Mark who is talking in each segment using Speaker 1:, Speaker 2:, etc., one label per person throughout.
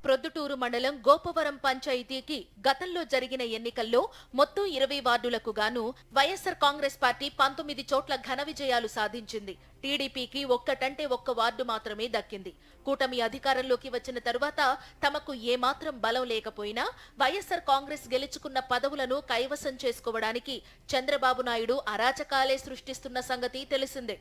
Speaker 1: ప్రొద్దుటూరు మండలం గోపవరం పంచాయతీకి గతంలో జరిగిన ఎన్నికల్లో మొత్తం 20 వార్డులకు గాను వైఎస్ఆర్ కాంగ్రెస్ పార్టీ 19 చోట్ల ఘన విజయాలు సాధించింది. టీడీపీకి ఒక్కటంటే ఒక్క వార్డు మాత్రమే దక్కింది. కూటమి అధికారంలోకి వచ్చిన తరువాత తమకు ఏమాత్రం బలం లేకపోయినా వైఎస్ఆర్ కాంగ్రెస్ గెలుచుకున్న పదవులను కైవసం చేసుకోవడానికి చంద్రబాబు నాయుడు అరాచకాలే సృష్టిస్తున్న సంగతి తెలిసిందే.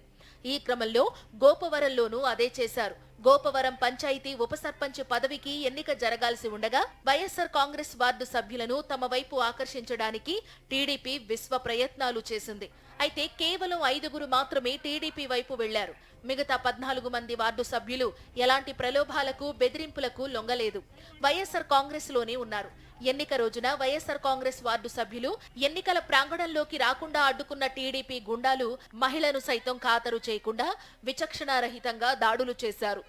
Speaker 1: ఈ క్రమంలో గోపవరంలోనూ అదే చేశారు. గోపవరం పంచాయతీ ఉప సర్పంచ్ పదవికి ఎన్నిక జరగాల్సి ఉండగా వైఎస్ఆర్ కాంగ్రెస్ వార్డు సభ్యులను తమ వైపు ఆకర్షించడానికి టీడీపీ విశ్వ ప్రయత్నాలు చేసింది. అయితే కేవలం 5గురు మాత్రమే టీడీపీ వైపు వెళ్లారు. మిగతా 14 మంది వార్డు సభ్యులు ఎలాంటి ప్రలోభాలకు బెదిరింపులకు లొంగలేదు. వైఎస్ఆర్ కాంగ్రెస్ లోనే ఉన్నారు. ఎన్నిక రోజున వైఎస్ఆర్ కాంగ్రెస్ వార్డు సభ్యులు ఎన్నికల ప్రాంగణంలోకి రాకుండా అడ్డుకున్న టీడీపీ గుండాలు మహిళను సైతం ఖాతరు చేయకుండా విచక్షణారహితంగా దాడులు చేశారు.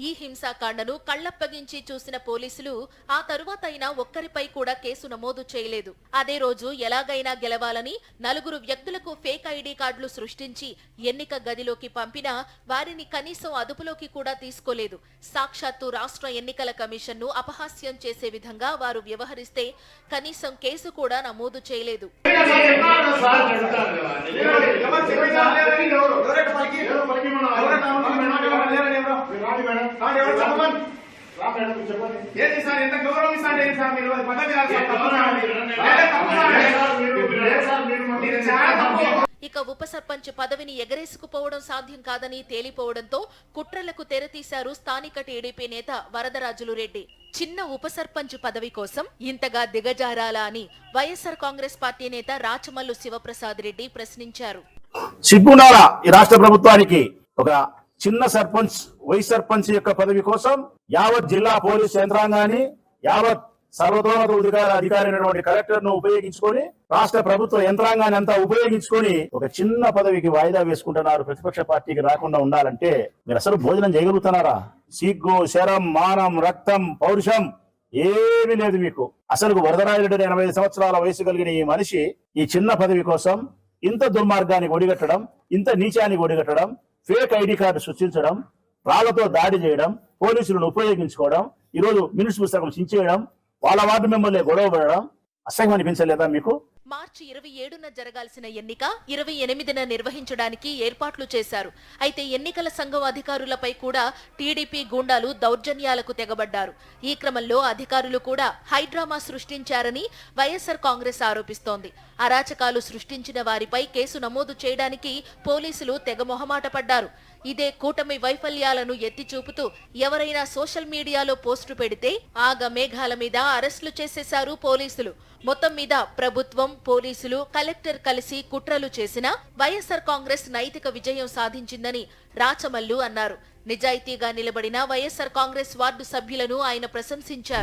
Speaker 1: ఈ హింసాకాండను కళ్లప్పగించి చూసిన పోలీసులు ఆ తరువాత అయినా ఒక్కరిపై కూడా కేసు నమోదు చేయలేదు. అదే రోజు ఎలాగైనా గెలవాలని 4 వ్యక్తులకు ఫేక్ ఐడి కార్డులు సృష్టించి ఎన్నిక గదిలోకి పంపినా వారిని కనీసం అదుపులోకి కూడా తీసుకోలేదు. సాక్షాత్తు రాష్ట్ర ఎన్నికల కమిషన్ను అపహాస్యం చేసే విధంగా వారు వ్యవహరిస్తే కనీసం కేసు కూడా నమోదు చేయలేదు. ఇక ఉప సర్పంచ్ పదవిని ఎగరేసుకుపోవడం సాధ్యం కాదని తేలిపోవడంతో కుట్రలకు తెరతీశారు స్థానిక టీడీపీ నేత వరదరాజులు రెడ్డి. చిన్న ఉప సర్పంచ్ పదవి కోసం ఇంతగా దిగజారాలా అని వైఎస్ఆర్ కాంగ్రెస్ పార్టీ నేత రాచమల్లు శివప్రసాద్ రెడ్డి ప్రశ్నించారు.
Speaker 2: సిగ్గుండాలా ఈ రాష్ట్ర ప్రభుత్వానికి? ఒక చిన్న సర్పంచ్ వైస్ సర్పంచ్ యొక్క పదవి కోసం యావత్ జిల్లా పోలీస్ యంత్రాంగాన్ని, యావత్ సర్వతోన్నత అధికారి అయినటువంటి కలెక్టర్ ను ఉపయోగించుకొని, రాష్ట్ర ప్రభుత్వ యంత్రాంగాన్ని అంతా ఉపయోగించుకొని ఒక చిన్న పదవికి వాయిదా వేసుకుంటున్నారు. ప్రతిపక్ష పార్టీకి రాకుండా ఉండాలంటే మీరు అసలు భోజనం చేయగలుగుతున్నారా? సిగ్గు, శరం, మానం, రక్తం, పౌరుషం ఏమీ లేదు మీకు. అసలు వరదరాజుడు 85 సంవత్సరాల వయసు కలిగిన ఈ మనిషి ఈ చిన్న పదవి కోసం ఇంత దుర్మార్గానికి ఒడిగట్టడం, ఇంత నీచానికి ఒడిగట్టడం, ఫేక్ ఐడి కార్డు సృష్టించడం, రాళ్లతో దాడి చేయడం, పోలీసులను ఉపయోగించుకోవడం, ఈరోజు మినిట్స్ పుస్తకం చించేయడం, వాళ్ళ వార్డు మెంబర్లే గొడవ పడడం అసహ్యం అనిపించలేదా మీకు?
Speaker 1: మార్చి 27న జరగాల్సిన ఎన్నిక 28న నిర్వహించడానికి ఏర్పాట్లు చేశారు. అయితే ఎన్నికల సంఘం అధికారులపై కూడా టీడీపీ గూండాలు దౌర్జన్యాలకు తెగబడ్డారు. ఈ క్రమంలో అధికారులు కూడా హైడ్రామా సృష్టించారని వైఎస్ఆర్ కాంగ్రెస్ ఆరోపిస్తోంది. అరాచకాలు సృష్టించిన వారిపై కేసు నమోదు చేయడానికి పోలీసులు తెగ మొహమాట పడ్డారు. ఇదే కూటమి వైఫల్యాలను ఎత్తి చూపుతూ ఎవరైనా సోషల్ మీడియాలో పోస్టు పెడితే ఆగ మేఘాల మీద అరెస్టులు చేసేశారు పోలీసులు. మొత్తం మీద ప్రభుత్వం, పోలీసులు, కలెక్టర్ కలిసి కుట్రలు చేసినా వైఎస్ఆర్ కాంగ్రెస్ నైతిక విజయం సాధించిందని రాచమల్లు అన్నారు. నిజాయితీగా నిలబడిన వైఎస్ఆర్ కాంగ్రెస్ వార్డు సభ్యులను ఆయన ప్రశంసించారు.